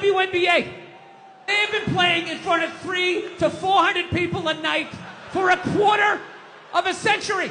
WNBA. They have been playing in front of 300 to 400 people a night for a quarter of a century.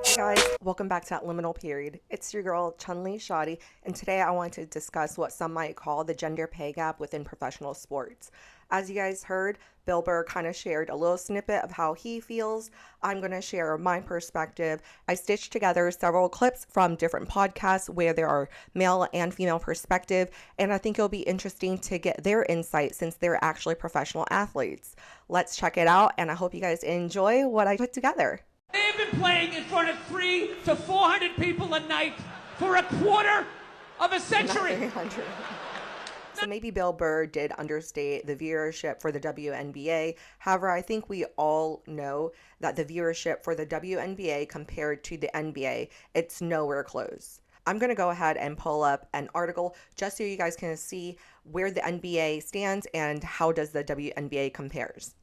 Hey guys, welcome back to Liminal Period. It's your girl Chun-Li Shoddy, and today I want to discuss what some might call the gender pay gap within professional sports. As you guys heard, Bill Burr kind of shared a little snippet of how he feels. I'm going to share my perspective. I stitched together several clips from different podcasts where there are male and female perspective, and I think it'll be interesting to get their insight since they're actually professional athletes. Let's check it out, and I hope you guys enjoy what I put together. They have been playing in front of 300 to 400 people a night for a quarter of a century. Not 300. So maybe Bill Burr did understate the viewership for the WNBA. However, I think we all know that the viewership for the WNBA compared to the NBA, it's nowhere close. I'm going to go ahead and pull up an article just so you guys can see where the NBA stands and how does the WNBA compares.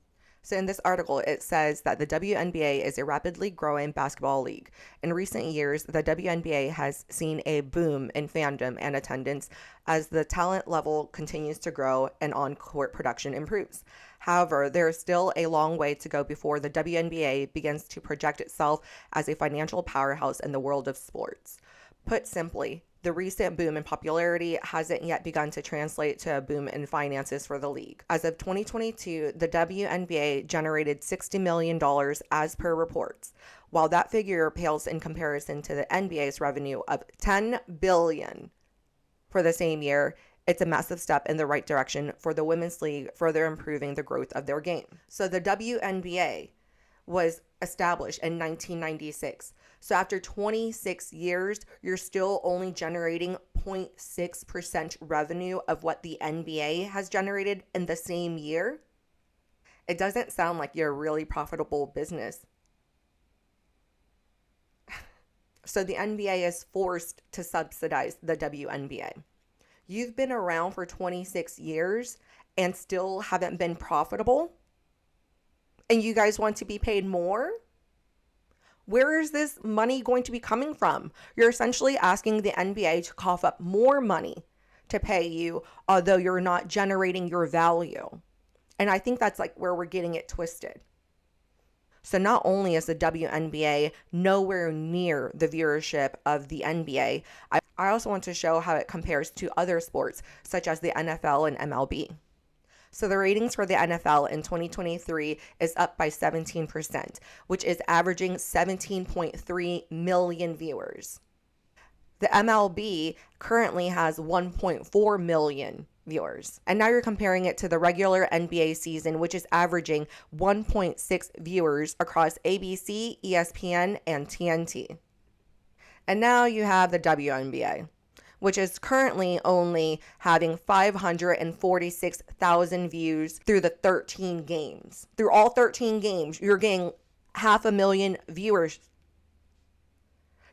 So in this article, it says that the WNBA is a rapidly growing basketball league. In recent years, the WNBA has seen a boom in fandom and attendance as the talent level continues to grow and on-court production improves. However, there is still a long way to go before the WNBA begins to project itself as a financial powerhouse in the world of sports. Put simply, the recent boom in popularity hasn't yet begun to translate to a boom in finances for the league. As of 2022, the WNBA generated $60 million as per reports. While that figure pales in comparison to the NBA's revenue of $10 billion for the same year, it's a massive step in the right direction for the women's league, further improving the growth of their game. So the WNBA was established in 1996. So after 26 years, you're still only generating 0.6% revenue of what the NBA has generated in the same year. It doesn't sound like you're a really profitable business. So the NBA is forced to subsidize the WNBA. You've been around for 26 years and still haven't been profitable? And you guys want to be paid more? Where is this money going to be coming from? You're essentially asking the NBA to cough up more money to pay you, although you're not generating your value. And I think that's like where we're getting it twisted. So not only is the WNBA nowhere near the viewership of the NBA, I also want to show how it compares to other sports, such as the NFL and MLB. So the ratings for the NFL in 2023 is up by 17%, which is averaging 17.3 million viewers. The MLB currently has 1.4 million viewers. And now you're comparing it to the regular NBA season, which is averaging 1.6 viewers across ABC, ESPN, and TNT. And now you have the WNBA, which is currently only having 546,000 views through the 13 games. Through all 13 games, you're getting 500,000 viewers.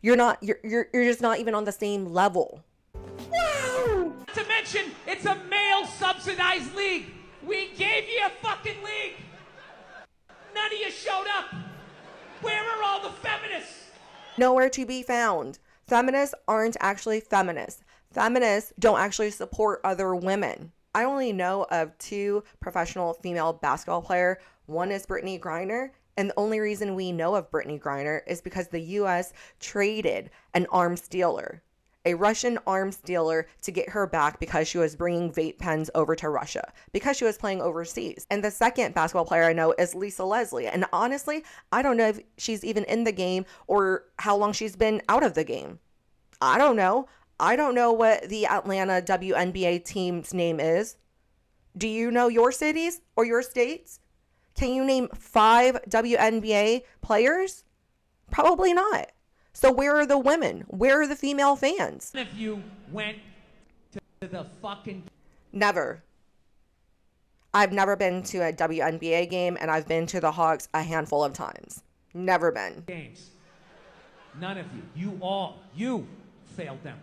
You're just not even on the same level. Wow! Not to mention, it's a male subsidized league. We gave you a fucking league. None of you showed up. Where are all the feminists? Nowhere to be found. Feminists aren't actually feminists. Feminists don't actually support other women. I only know of 2 professional female basketball players. One is Brittany Griner, and the only reason we know of Brittany Griner is because the U.S. traded an arms dealer, a Russian arms dealer, to get her back because she was bringing vape pens over to Russia because she was playing overseas. And the second basketball player I know is Lisa Leslie. And honestly, I don't know if she's even in the game or how long she's been out of the game. I don't know. I don't know what the Atlanta WNBA team's name is. Do you know your cities or your states? Can you name 5 WNBA players? Probably not. So where are the women? Where are the female fans? If you went to the fucking... Never. I've never been to a WNBA game, and I've been to the Hawks a handful of times. Never been. Games. None of you. You failed them.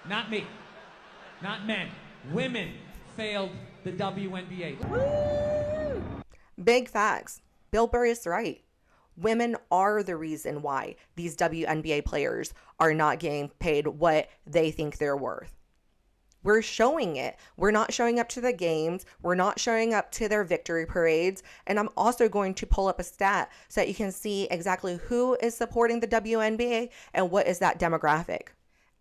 Not me. Not men. Women failed the WNBA. Big facts. Bill Burr is right. Women are the reason why these WNBA players are not getting paid what they think they're worth. We're showing it. We're not showing up to the games. We're not showing up to their victory parades. And I'm also going to pull up a stat so that you can see exactly who is supporting the WNBA and what is that demographic.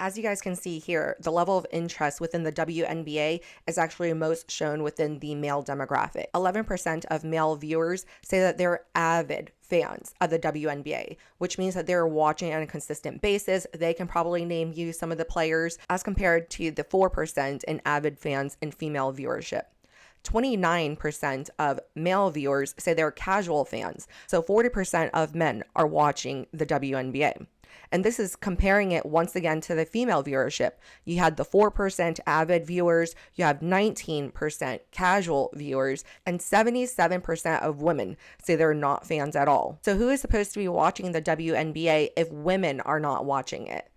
As you guys can see here, the level of interest within the WNBA is actually most shown within the male demographic. 11% of male viewers say that they're avid fans of the WNBA, which means that they're watching on a consistent basis. They can probably name you some of the players as compared to the 4% in avid fans in female viewership. 29% of male viewers say they're casual fans. So 40% of men are watching the WNBA. And this is comparing it once again to the female viewership. You had the 4% avid viewers, you have 19% casual viewers, and 77% of women say they're not fans at all. So who is supposed to be watching the WNBA if women are not watching it?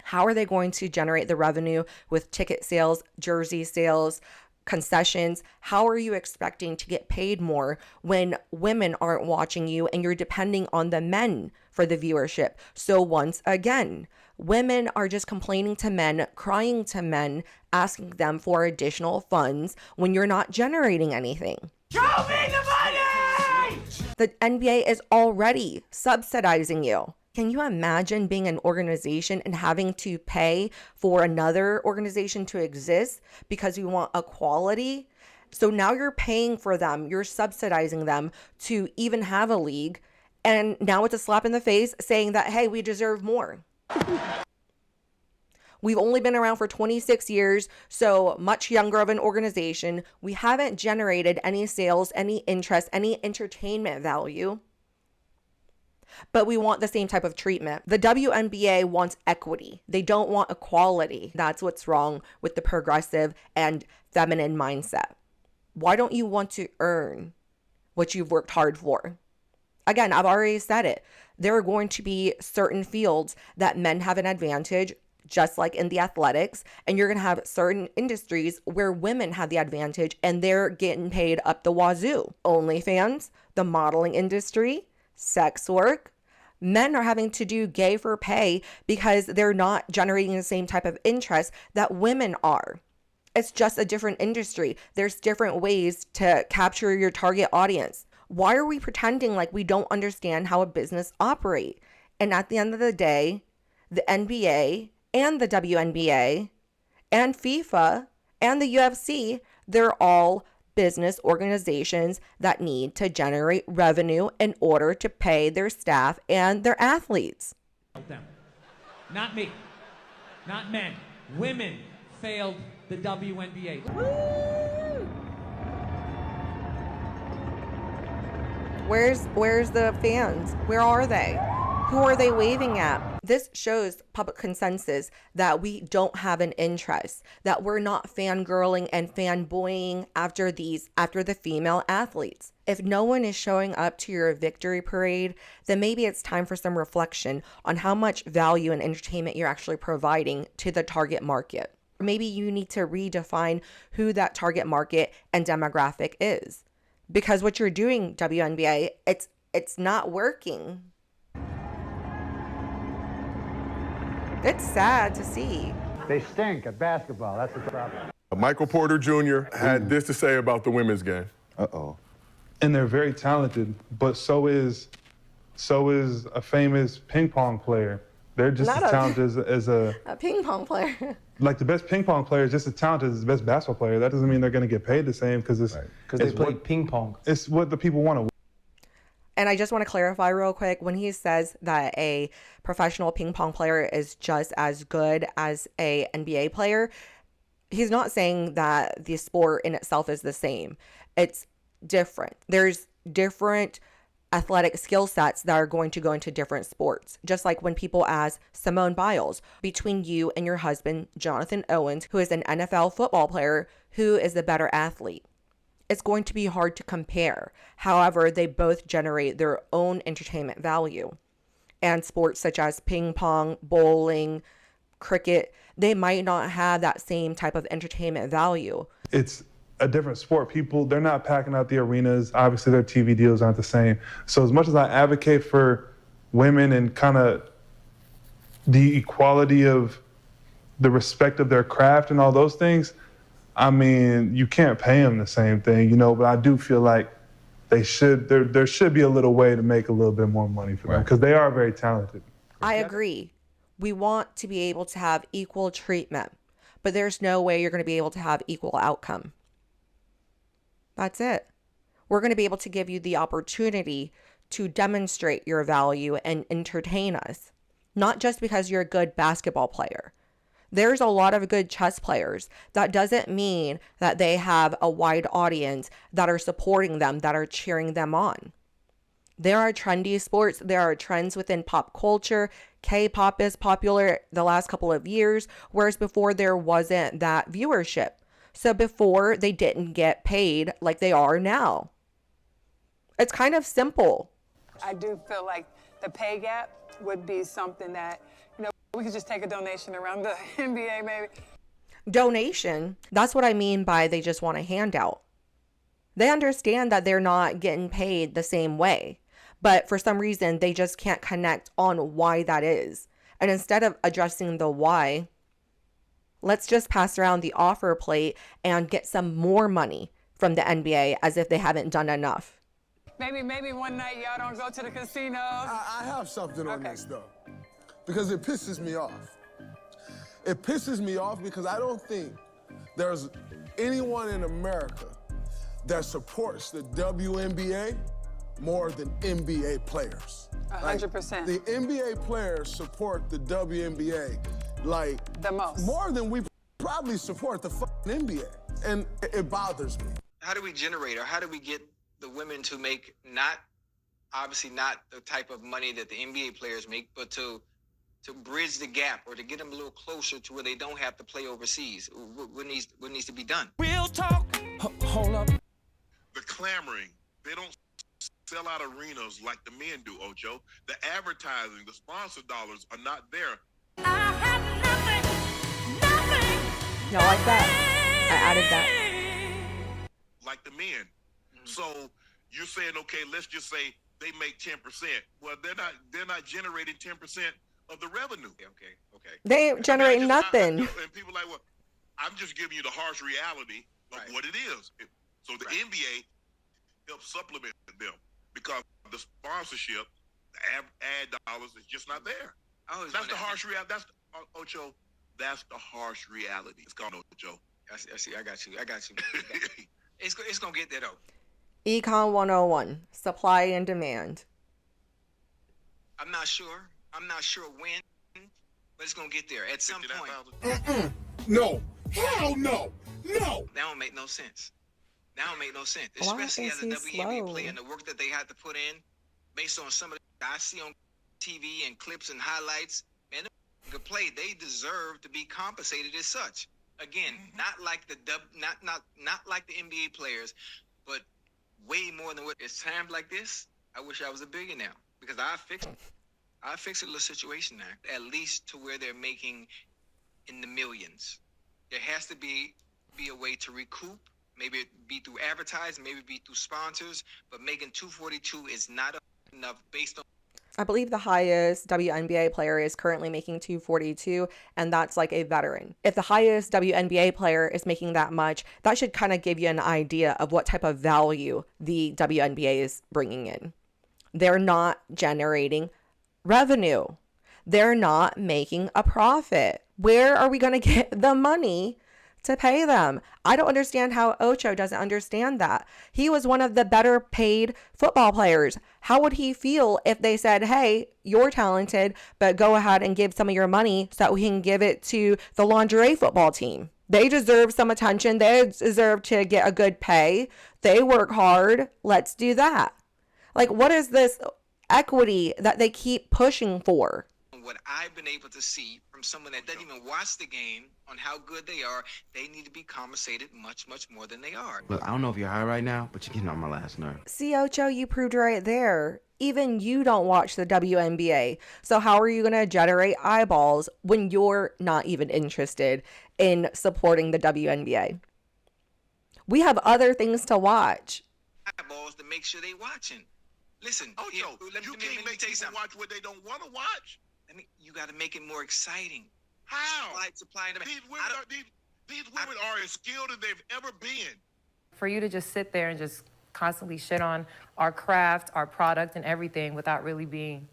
How are they going to generate the revenue with ticket sales, jersey sales, concessions? How are you expecting to get paid more when women aren't watching you and you're depending on the men for the viewership? So once again, women are just complaining to men, crying to men, asking them for additional funds when you're not generating anything. Show me the money! The NBA is already subsidizing you. Can you imagine being an organization and having to pay for another organization to exist because you want equality? So now you're paying for them, you're subsidizing them to even have a league. And now it's a slap in the face saying that, hey, we deserve more. We've only been around for 26 years, so much younger of an organization. We haven't generated any sales, any interest, any entertainment value. But we want the same type of treatment. The WNBA wants equity. They don't want equality. That's what's wrong with the progressive and feminine mindset. Why don't you want to earn what you've worked hard for? Again, I've already said it. There are going to be certain fields that men have an advantage, just like in the athletics, and you're going to have certain industries where women have the advantage and they're getting paid up the wazoo. OnlyFans, the modeling industry, sex work. Men are having to do gay for pay because they're not generating the same type of interest that women are. It's just a different industry. There's different ways to capture your target audience. Why are we pretending like we don't understand how a business operates? And at the end of the day, the NBA and the WNBA and FIFA and the UFC, they're all business organizations that need to generate revenue in order to pay their staff and their athletes. Them. Not me. Not men. Women failed the WNBA. Where's the fans? Where are they? Who are they waving at? This shows public consensus that we don't have an interest, that we're not fangirling and fanboying after the female athletes. If no one is showing up to your victory parade, then maybe it's time for some reflection on how much value and entertainment you're actually providing to the target market. Maybe you need to redefine who that target market and demographic is. Because what you're doing, WNBA, it's not working. It's sad to see. They stink at basketball. That's the problem. Michael Porter Jr. had this to say about the women's game. Uh-oh. And they're very talented, but so is a famous ping pong player. They're just as talented as a ping pong player. Like the best ping pong player is just as talented as the best basketball player. That doesn't mean they're going to get paid the same because They play ping pong. It's what the people want to. And I just want to clarify real quick, when he says that a professional ping pong player is just as good as a NBA player, he's not saying that the sport in itself is the same. It's different. There's different athletic skill sets that are going to go into different sports. Just like when people ask Simone Biles, between you and your husband, Jonathan Owens, who is an NFL football player, who is the better athlete? It's going to be hard to compare. However, they both generate their own entertainment value. And sports such as ping pong, bowling, cricket, they might not have that same type of entertainment value. It's a different sport. People, they're not packing out the arenas. Obviously, their TV deals aren't the same. So as much as I advocate for women and kind of the equality of the respect of their craft and all those things, I mean, you can't pay them the same thing, but I do feel like there should be a little way to make a little bit more money for them because they are very talented. I agree. We want to be able to have equal treatment, but there's no way you're going to be able to have equal outcome. That's it. We're going to be able to give you the opportunity to demonstrate your value and entertain us, not just because you're a good basketball player. There's a lot of good chess players. That doesn't mean that they have a wide audience that are supporting them, that are cheering them on. There are trendy sports. There are trends within pop culture. K-pop is popular the last couple of years, whereas before there wasn't that viewership. So before they didn't get paid like they are now. It's kind of simple. I do feel like the pay gap would be something that, we could just take a donation around the NBA maybe. Donation? That's what I mean by they just want a handout. They understand that they're not getting paid the same way, but for some reason they just can't connect on why that is. And instead of addressing the why, let's just pass around the offer plate and get some more money from the NBA as if they haven't done enough. Maybe one night y'all don't go to the casino. I have something on this though, because it pisses me off. It pisses me off because I don't think there's anyone in America that supports the WNBA more than NBA players. 100%. The NBA players support the WNBA like the most. More than we probably support the fucking NBA. And it bothers me. How do we generate, or how do we get the women to make obviously not the type of money that the NBA players make, but to bridge the gap or to get them a little closer to where they don't have to play overseas? What needs to be done? Real talk. Hold up. The clamoring, they don't sell out arenas like the men do, Ocho. The advertising, the sponsor dollars are not there. I have nothing. Y'all like that? I added that. Like the men. So you're saying, okay, let's just say they make 10%. Well, they're not generating 10% of the revenue. Okay. They ain't generating nothing. And people are like, well, I'm just giving you the harsh reality of what it is. So the NBA helps supplement them because the sponsorship, the ad dollars is just not there. That's the harsh reality. Ocho, that's the harsh reality. It's called Ocho. I see. I got you. It's going to get there, though. Econ 101, supply and demand. I'm not sure when, but it's going to get there at some point. No. Hell no. No. That don't make no sense. Especially as a WNBA player and the work that they had to put in based on some of the I see on TV and clips and highlights. Man, they could play. They deserve to be compensated as such. Again, not like the NBA players, but way more than what it's times like this. I wish I was a billionaire because I fix a little situation there, at least to where they're making in the millions. There has to be a way to recoup. Maybe it be through advertising, maybe it be through sponsors, but making $242 is not enough based on. I believe the highest WNBA player is currently making $242, and that's like a veteran. If the highest WNBA player is making that much, that should kind of give you an idea of what type of value the WNBA is bringing in. They're not generating revenue. They're not making a profit. Where are we going to get the money to pay them? I don't understand how Ocho doesn't understand that. He was one of the better paid football players. How would he feel if they said, hey, you're talented, but go ahead and give some of your money so that we can give it to the lingerie football team? They deserve some attention. They deserve to get a good pay. They work hard. Let's do that. Like, what is this equity that they keep pushing for? What I've been able to see from someone that doesn't even watch the game on how good they are, they need to be compensated much, much more than they are. Look, I don't know if you're high right now, but you're getting on my last nerve. See, Ocho, you proved right there. Even you don't watch the WNBA. So how are you going to generate eyeballs when you're not even interested in supporting the WNBA? We have other things to watch. Eyeballs to make sure they watching. Listen, you can't make people watch what they don't want to watch. You got to make it more exciting. How? Supply and demand. These women are as skilled as they've ever been. For you to just sit there and just constantly shit on our craft, our product, and everything without really being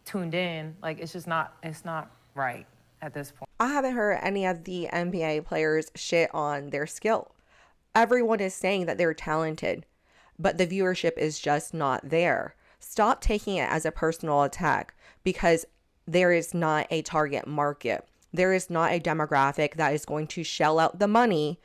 tuned in, like, it's not right at this point. I haven't heard any of the NBA players shit on their skill. Everyone is saying that they're talented, but the viewership is just not there. Stop taking it as a personal attack, because there is not a target market. There is not a demographic that is going to shell out the money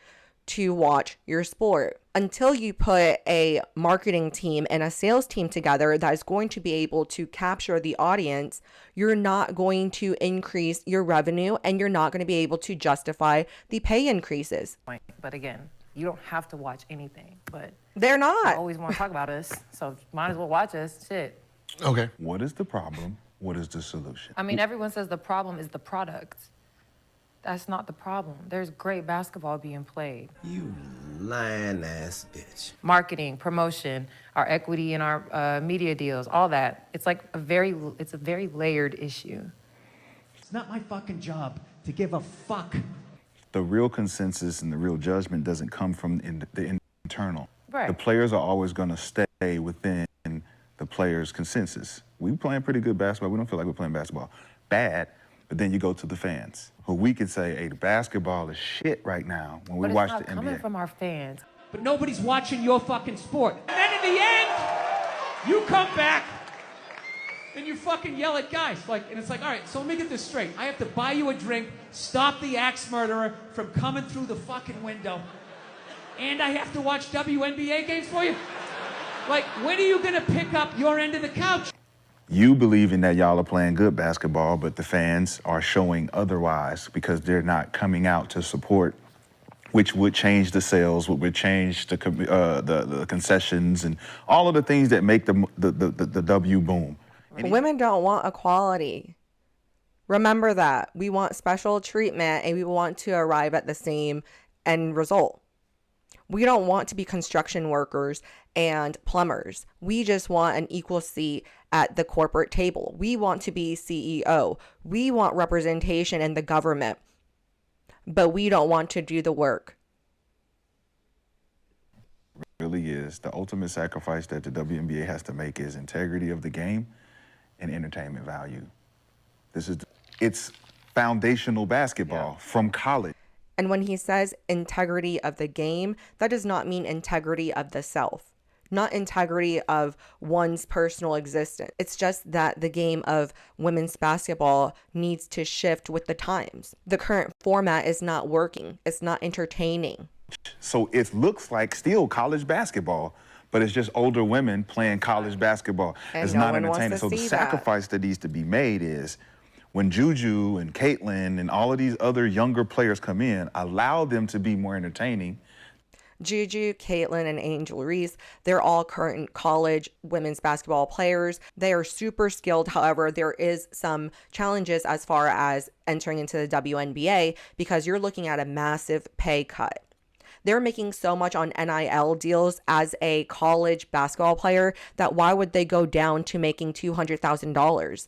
to watch your sport. Until you put a marketing team and a sales team together that is going to be able to capture the audience, you're not going to increase your revenue, and you're not going to be able to justify the pay increases. But again, you don't have to watch anything, but they're not. I always want to talk about us, so might as well watch us. Shit. Okay. What is the problem? What is the solution? I mean, everyone says the problem is the product. That's not the problem. There's great basketball being played. You lying ass bitch. Marketing, promotion, our equity in our media deals, all that. It's like a very layered issue. It's not my fucking job to give a fuck. The real consensus and the real judgment doesn't come from the internal. Right. The players are always going to stay within the players' consensus. We playing pretty good basketball. We don't feel like we're playing basketball bad, but then you go to the fans, who we could say, hey, the basketball is shit right now when we watch the NBA. But it's not coming from our fans. But nobody's watching your fucking sport. And then in the end, you come back and you fucking yell at guys. And it's like, all right, so let me get this straight. I have to buy you a drink, stop the axe murderer from coming through the fucking window, and I have to watch WNBA games for you? Like, when are you going to pick up your end of the couch? You believing that y'all are playing good basketball, but the fans are showing otherwise because they're not coming out to support, which would change the sales, which would change the concessions and all of the things that make the W boom. Women don't want equality. Remember that. We want special treatment, and we want to arrive at the same end result. We don't want to be construction workers and plumbers. We just want an equal seat at the corporate table. We want to be CEO. We want representation in the government, but we don't want to do the work. It really is. The ultimate sacrifice that the WNBA has to make is integrity of the game and entertainment value. It's foundational basketball from college. And when he says integrity of the game, that does not mean integrity of the self, not integrity of one's personal existence. It's just that the game of women's basketball needs to shift with the times. The current format is not working. It's not entertaining. So it looks like still college basketball, but it's just older women playing college basketball. And it's no not one wants entertaining. to So the see sacrifice that needs to be made is when Juju and Caitlin and all of these other younger players come in, allow them to be more entertaining. Juju, Caitlin, and Angel Reese, they're all current college women's basketball players. They are super skilled. However, there is some challenges as far as entering into the WNBA because you're looking at a massive pay cut. They're making so much on NIL deals as a college basketball player that why would they go down to making $200,000?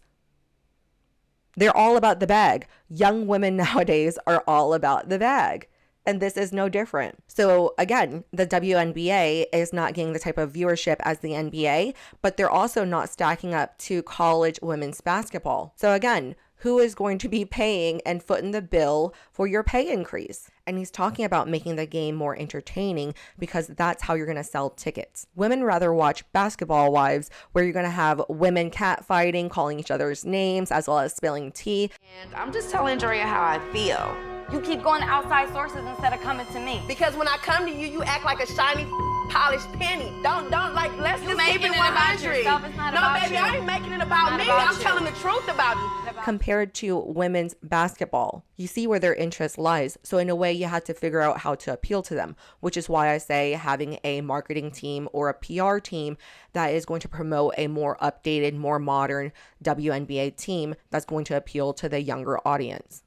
They're all about the bag. Young women nowadays are all about the bag. And this is no different. So again, the WNBA is not getting the type of viewership as the NBA, but they're also not stacking up to college women's basketball. So again, who is going to be paying and footing the bill for your pay increase? And he's talking about making the game more entertaining because that's how you're going to sell tickets. Women rather watch Basketball Wives, where you're going to have women catfighting, calling each other's names, as well as spilling tea. And I'm just telling Drea how I feel. You keep going to outside sources instead of coming to me. Because when I come to you, you act like a shiny polished penny. Don't like, let's just keep it 100. No, baby, I ain't making it about me. I'm telling the truth about you. Compared to women's basketball, you see where their interest lies. So in a way, you have to figure out how to appeal to them, which is why I say having a marketing team or a PR team that is going to promote a more updated, more modern WNBA team that's going to appeal to the younger audience.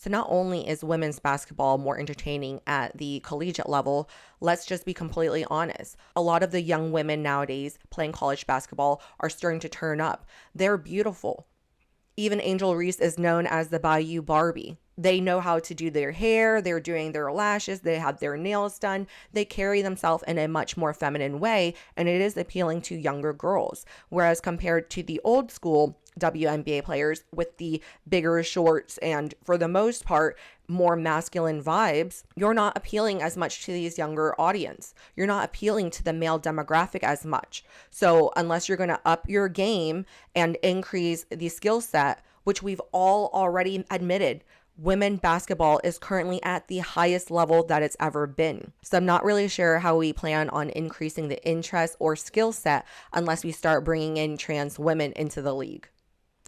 So not only is women's basketball more entertaining at the collegiate level, let's just be completely honest. A lot of the young women nowadays playing college basketball are starting to turn up. They're beautiful. Even Angel Reese is known as the Bayou Barbie. They know how to do their hair, they're doing their lashes, they have their nails done. They carry themselves in a much more feminine way, and it is appealing to younger girls. Whereas compared to the old school WNBA players with the bigger shorts and, for the most part, more masculine vibes, you're not appealing as much to these younger audience. You're not appealing to the male demographic as much. So unless you're going to up your game and increase the skill set, which we've all already admitted, women basketball is currently at the highest level that it's ever been. So I'm not really sure how we plan on increasing the interest or skill set unless we start bringing in trans women into the league.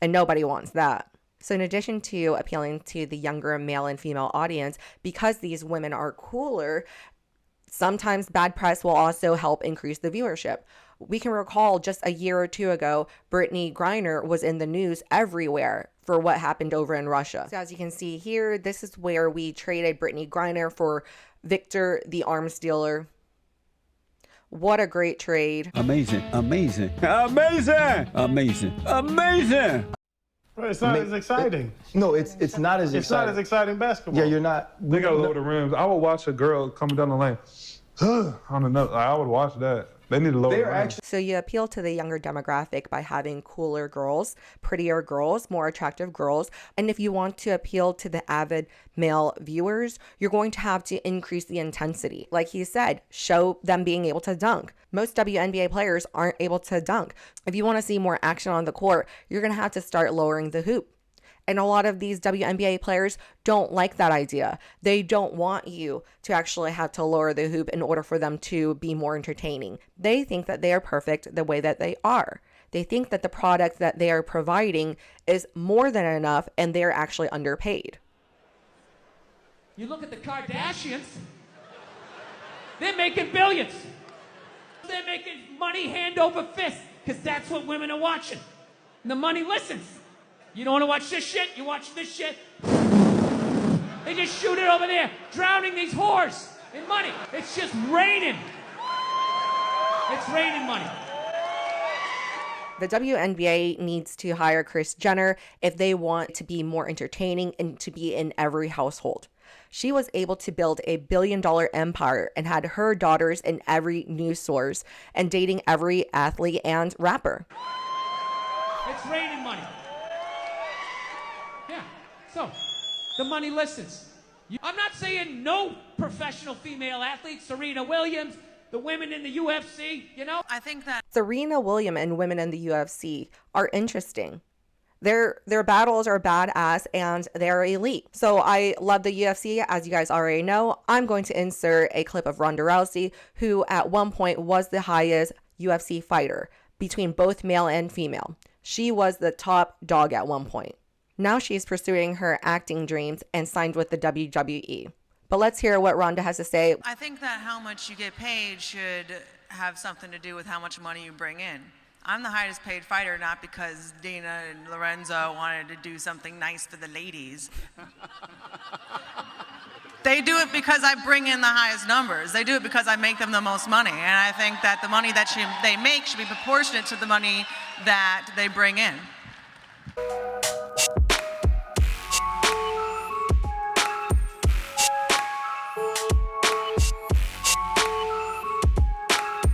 And nobody wants that. So in addition to appealing to the younger male and female audience, because these women are cooler, sometimes bad press will also help increase the viewership. We can recall just a year or two ago, Brittany Griner was in the news everywhere for what happened over in Russia. So as you can see here, this is where we traded Brittany Griner for Victor, the arms dealer. What a great trade. Amazing, amazing, amazing, amazing, amazing. Well, it's not as exciting. No, it's not as exciting. It's not as exciting basketball. Yeah, you're not. They got to lower the rims. I would watch a girl coming down the lane. On another, I would watch that. They need to lower the rims. So you appeal to the younger demographic by having cooler girls, prettier girls, more attractive girls. And if you want to appeal to the avid male viewers, you're going to have to increase the intensity. Like he said, show them being able to dunk. Most WNBA players aren't able to dunk. If you want to see more action on the court, you're going to have to start lowering the hoop. And a lot of these WNBA players don't like that idea. They don't want you to actually have to lower the hoop in order for them to be more entertaining. They think that they are perfect the way that they are. They think that the product that they are providing is more than enough and they're actually underpaid. You look at the Kardashians, they're making billions. They're making money hand over fist because that's what women are watching. And the money listens. You don't want to watch this shit? You watch this shit? They just shoot it over there, drowning these whores in money. It's just raining. It's raining money. The WNBA needs to hire Kris Jenner if they want to be more entertaining and to be in every household. She was able to build a billion-dollar empire and had her daughters in every news source and dating every athlete and rapper. It's raining money. Yeah, so the money listens. I'm not saying no professional female athletes, Serena Williams, the women in the UFC, you know? I think that Serena Williams and women in the UFC are interesting. Their battles are badass and they're elite. So I love the UFC, as you guys already know. I'm going to insert a clip of Ronda Rousey, who at one point was the highest UFC fighter between both male and female. She was the top dog at one point. Now she's pursuing her acting dreams and signed with the WWE. But let's hear what Ronda has to say. I think that how much you get paid should have something to do with how much money you bring in. I'm the highest paid fighter, not because Dina and Lorenzo wanted to do something nice for the ladies. They do it because I bring in the highest numbers. They do it because I make them the most money. And I think that the money that they make should be proportionate to the money that they bring in.